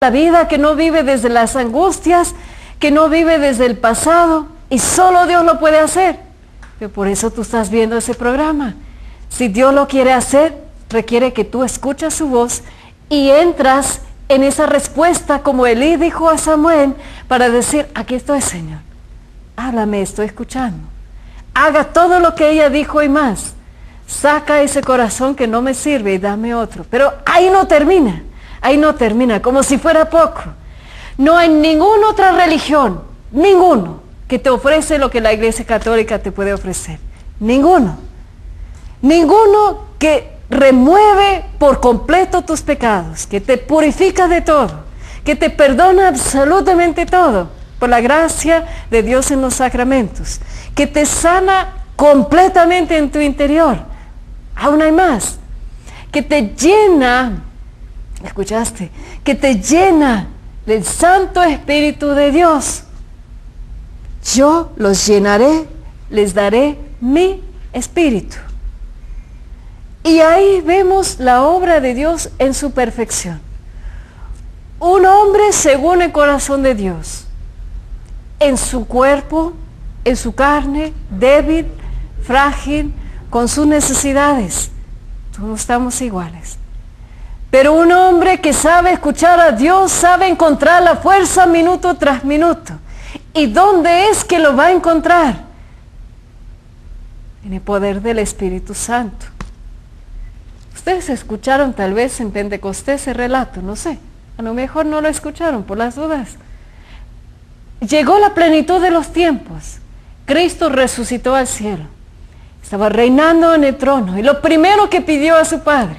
la vida, que no vive desde las angustias, que no vive desde el pasado, y solo Dios lo puede hacer. Pero por eso tú estás viendo ese programa. Si Dios lo quiere hacer, requiere que tú escuchas su voz y entras en esa respuesta como Elí dijo a Samuel, para decir, aquí estoy, Señor, háblame, estoy escuchando. Haga todo lo que ella dijo y más. Saca ese corazón que no me sirve y dame otro. Pero ahí no termina. Ahí no termina, como si fuera poco. No hay ninguna otra religión, ninguno, que te ofrece lo que la Iglesia Católica te puede ofrecer. Ninguno. Ninguno que remueve por completo tus pecados, que te purifica de todo, que te perdona absolutamente todo, por la gracia de Dios en los sacramentos, que te sana completamente en tu interior. Aún hay más, que te llena. ¿Escuchaste? Que te llena del Santo Espíritu de Dios. Yo los llenaré, les daré mi Espíritu. Y ahí vemos la obra de Dios en su perfección. Un hombre según el corazón de Dios, en su cuerpo, en su carne, débil, frágil, con sus necesidades. Todos estamos iguales. Pero un hombre que sabe escuchar a Dios, sabe encontrar la fuerza minuto tras minuto. ¿Y dónde es que lo va a encontrar? En el poder del Espíritu Santo. Ustedes escucharon tal vez en Pentecostés ese relato, no sé. A lo mejor no lo escucharon por las dudas. Llegó la plenitud de los tiempos. Cristo resucitó al cielo. Estaba reinando en el trono. Y lo primero que pidió a su Padre,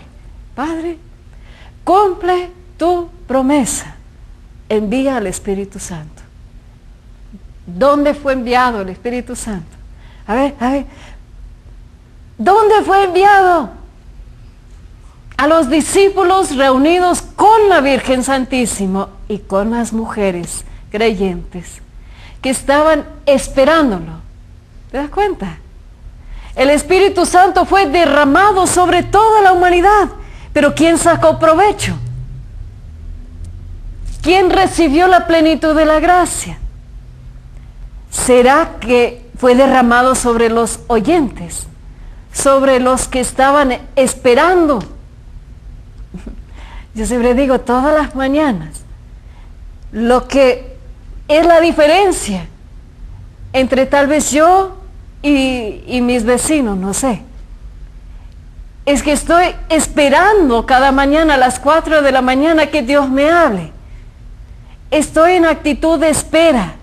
Padre, cumple tu promesa, envía al Espíritu Santo. ¿Dónde fue enviado el Espíritu Santo? A ver, ¿dónde fue enviado? A los discípulos reunidos con la Virgen Santísima y con las mujeres creyentes que estaban esperándolo. ¿Te das cuenta? El Espíritu Santo fue derramado sobre toda la humanidad. Pero ¿quién sacó provecho? ¿Quién recibió la plenitud de la gracia? ¿Será que fue derramado sobre los oyentes? ¿Sobre los que estaban esperando? Yo siempre digo, todas las mañanas, lo que es la diferencia entre tal vez yo y mis vecinos, no sé, es que estoy esperando cada mañana a las 4 de la mañana que Dios me hable. Estoy en actitud de espera.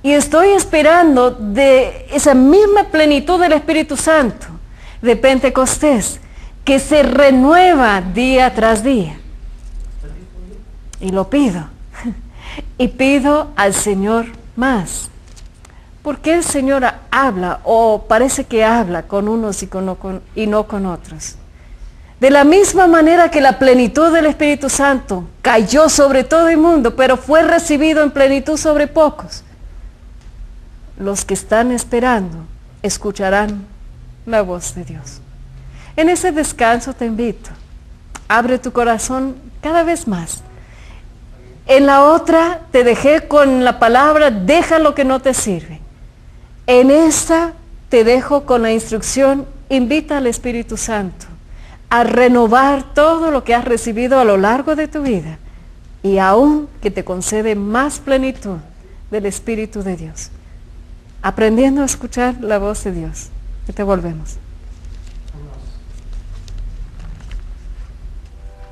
Y estoy esperando de esa misma plenitud del Espíritu Santo, de Pentecostés, que se renueva día tras día. Y lo pido. Y pido al Señor más. Porque el Señor habla, o parece que habla con unos y no con otros. De la misma manera que la plenitud del Espíritu Santo cayó sobre todo el mundo, pero fue recibido en plenitud sobre pocos. Los que están esperando escucharán la voz de Dios. En ese descanso te invito. Abre tu corazón cada vez más. En la otra te dejé con la palabra, deja lo que no te sirve. En esta te dejo con la instrucción, invita al Espíritu Santo a renovar todo lo que has recibido a lo largo de tu vida y aún que te concede más plenitud del Espíritu de Dios. Aprendiendo a escuchar la voz de Dios. Que te volvemos.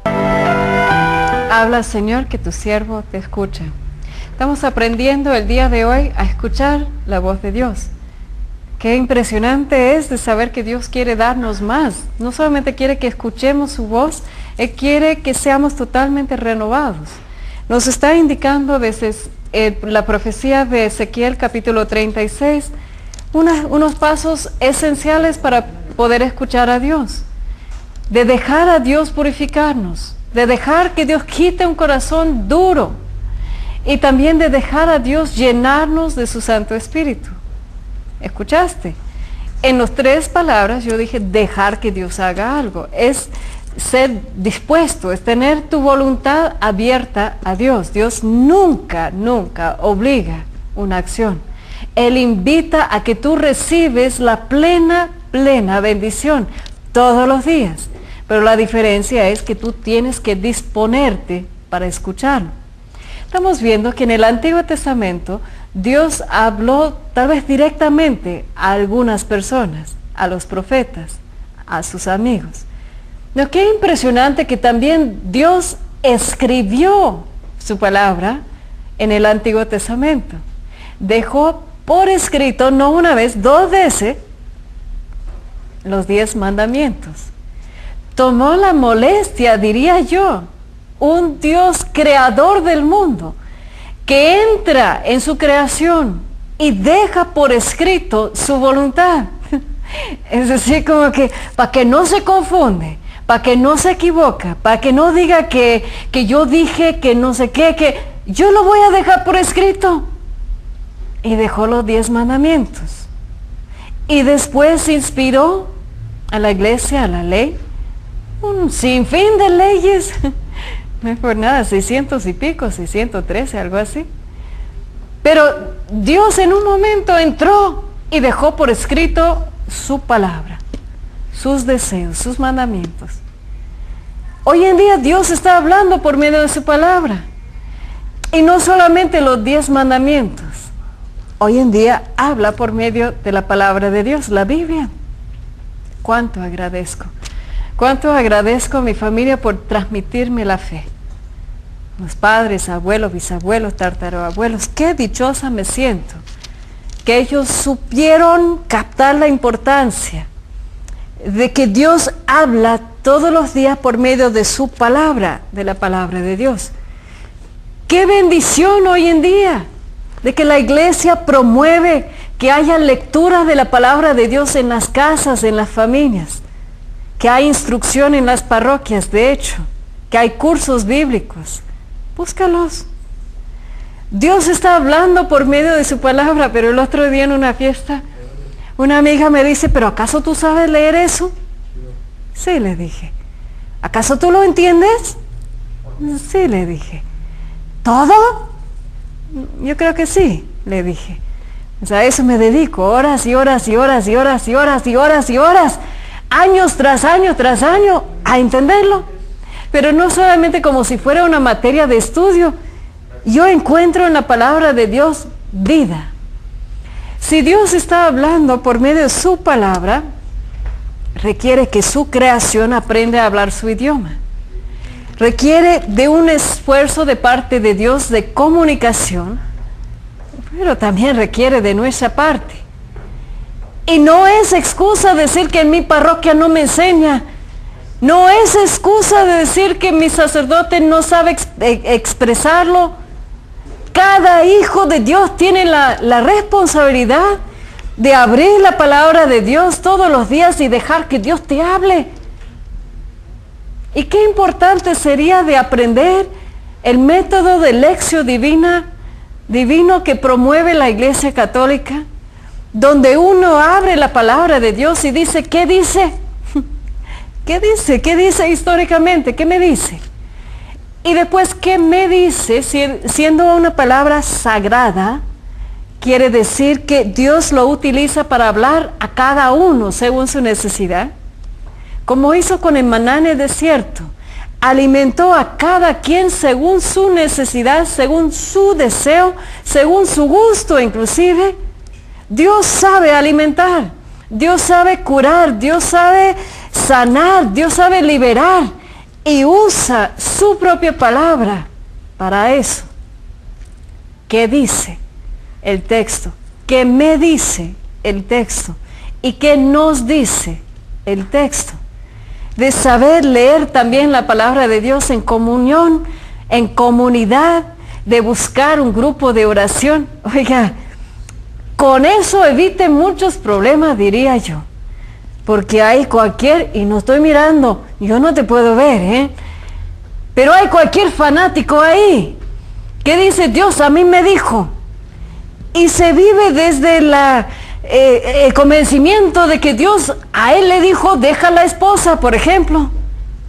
Habla, Señor, que tu siervo te escucha. Estamos aprendiendo el día de hoy a escuchar la voz de Dios. Qué impresionante es de saber que Dios quiere darnos más. No solamente quiere que escuchemos su voz, Él quiere que seamos totalmente renovados. Nos está indicando desde la profecía de Ezequiel capítulo 36 unos pasos esenciales para poder escuchar a Dios. De dejar a Dios purificarnos, de dejar que Dios quite un corazón duro y también de dejar a Dios llenarnos de su Santo Espíritu. ¿Escuchaste? En las 3 palabras yo dije dejar que Dios haga algo. Es ser dispuesto, es tener tu voluntad abierta a Dios. Dios nunca, nunca obliga una acción. Él invita a que tú recibes la plena bendición todos los días. Pero la diferencia es que tú tienes que disponerte para escucharlo. Estamos viendo que en el Antiguo Testamento Dios habló tal vez directamente a algunas personas, a los profetas, a sus amigos. No, qué impresionante que también Dios escribió su palabra en el Antiguo Testamento. Dejó por escrito, no una vez, 2 veces, los 10 mandamientos. Tomó la molestia, diría yo, un Dios creador del mundo, que entra en su creación y deja por escrito su voluntad. Es decir, como que para que no se confunde, para que no se equivoca, para que no diga que yo dije que no sé qué, que yo lo voy a dejar por escrito. Y dejó los 10 mandamientos. Y después inspiró a la iglesia, a la ley, un sinfín de leyes. No es por nada, 600 y pico, 613, algo así. Pero Dios en un momento entró y dejó por escrito su palabra, sus deseos, sus mandamientos. Hoy en día Dios está hablando por medio de su palabra. Y no solamente los 10 mandamientos. Hoy en día habla por medio de la palabra de Dios, la Biblia. ¿Cuánto agradezco? ¿Cuánto agradezco a mi familia por transmitirme la fe? Los padres, abuelos, bisabuelos, tatarabuelos, qué dichosa me siento. Que ellos supieron captar la importancia de que Dios habla todos los días por medio de su palabra, de la palabra de Dios. Qué bendición hoy en día de que la iglesia promueve que haya lectura de la palabra de Dios en las casas, en las familias, que hay instrucción en las parroquias, de hecho, que hay cursos bíblicos. Búscalos. Dios está hablando por medio de su palabra, pero el otro día en una fiesta, una amiga me dice, ¿pero acaso tú sabes leer eso? Sí, le dije. ¿Acaso tú lo entiendes? Sí, le dije. ¿Todo? Yo creo que sí, le dije. O sea, a eso me dedico, horas y horas y horas y horas y horas y horas y horas, años tras año, a entenderlo. Pero no solamente como si fuera una materia de estudio. Yo encuentro en la palabra de Dios vida. Si Dios está hablando por medio de su palabra, requiere que su creación aprenda a hablar su idioma. Requiere de un esfuerzo de parte de Dios de comunicación, pero también requiere de nuestra parte. Y no es excusa decir que en mi parroquia no me enseña. No es excusa de decir que mi sacerdote no sabe expresarlo. Cada hijo de Dios tiene la responsabilidad de abrir la palabra de Dios todos los días y dejar que Dios te hable. Y qué importante sería de aprender el método de lección divino que promueve la Iglesia Católica, donde uno abre la palabra de Dios y dice, ¿qué dice? ¿Qué dice? ¿Qué dice históricamente? ¿Qué me dice? Y después, ¿qué me dice? Siendo una palabra sagrada, quiere decir que Dios lo utiliza para hablar a cada uno según su necesidad. Como hizo con el maná en el desierto, alimentó a cada quien según su necesidad, según su deseo, según su gusto inclusive. Dios sabe alimentar, Dios sabe curar, Dios sabe sanar, Dios sabe liberar y usa su propia palabra para eso. ¿Qué dice el texto? ¿Qué me dice el texto? ¿Y qué nos dice el texto? De saber leer también la palabra de Dios en comunión, en comunidad, de buscar un grupo de oración. Oiga, con eso evite muchos problemas, diría yo. Porque hay cualquier, y no estoy mirando, yo no te puedo ver, pero hay cualquier fanático ahí que dice, Dios a mí me dijo. Y se vive desde el convencimiento de que Dios a él le dijo, deja la esposa, por ejemplo.